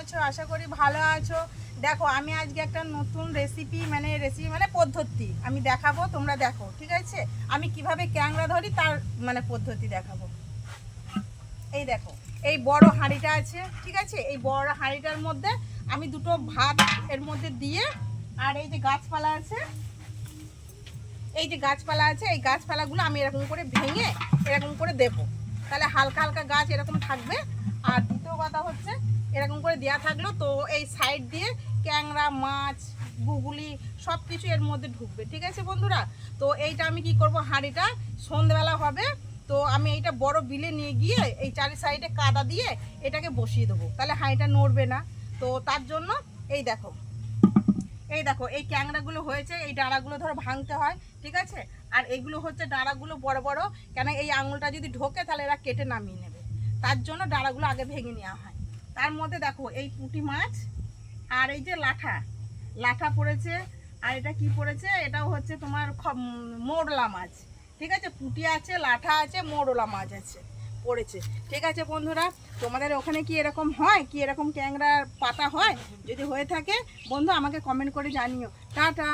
আছো? আশা করি ভালো আছো। দেখো আমি আজকে একটা নতুন রেসিপি মানে পদ্ধতি আমি দেখাবো, তোমরা দেখো, ঠিক আছে? আমি কিভাবে ক্যাংড়া ধরি তার পদ্ধতি দেখাবো। এই দেখো, এই বড় হাঁড়িটা আছে, ঠিক আছে? এই বড় হাঁড়িটার মধ্যে আমি দুটো ভাত এর মধ্যে দিয়ে, আর এই যে গাছপালা আছে, এই গাছপালাগুলো আমি এরকম করে ভেঙে এরকম করে দেবো, তাহলে হালকা হালকা গাছ এরকম থাকবে। আর দ্বিতীয় কথা হচ্ছে, এরকম করে দেওয়া থাকলো তো এই সাইড দিয়ে ক্যাংড়া মাছ গুগলি সব কিছু এর মধ্যে ঢুকবে, ঠিক আছে বন্ধুরা? তো এইটা আমি কি করব, হাঁড়িটা সন্ধ্যেবেলা হবে, তো আমি এইটা বড় বিলে নিয়ে গিয়ে এই চারি সাইডে কাদা দিয়ে এটাকে বসিয়ে দেবো, তাহলে হাঁড়িটা নড়বে না। তো তার জন্য এই দেখো, এই ক্যাংড়াগুলো হয়েছে, এই ডাঁড়াগুলো ধরো ভাঙতে হয়, ঠিক আছে? আর এগুলো হচ্ছে ডাঁড়াগুলো বড় বড়, কেন এই আঙুলটা যদি ঢোকে তাহলে এরা কেটে নামিয়ে নেবে, তার জন্য ডাঁড়াগুলো আগে ভেঙে নেওয়া হয়। তার মধ্যে দেখো এই পুঁটি মাছ, আর এই যে লাঠা পড়েছে, আর এটা কি পড়েছে, এটাও হচ্ছে তোমার মোরলা মাছ, ঠিক আছে? পুঁটি আছে, লাঠা আছে, মোরলা মাছ আছে পড়েছে, ঠিক আছে বন্ধুরা? তোমাদের ওখানে কি এরকম হয়, কি এরকম ক্যাংড়া পাতা হয়? যদি হয়ে থাকে বন্ধু আমাকে কমেন্ট করে জানিও। টাটা।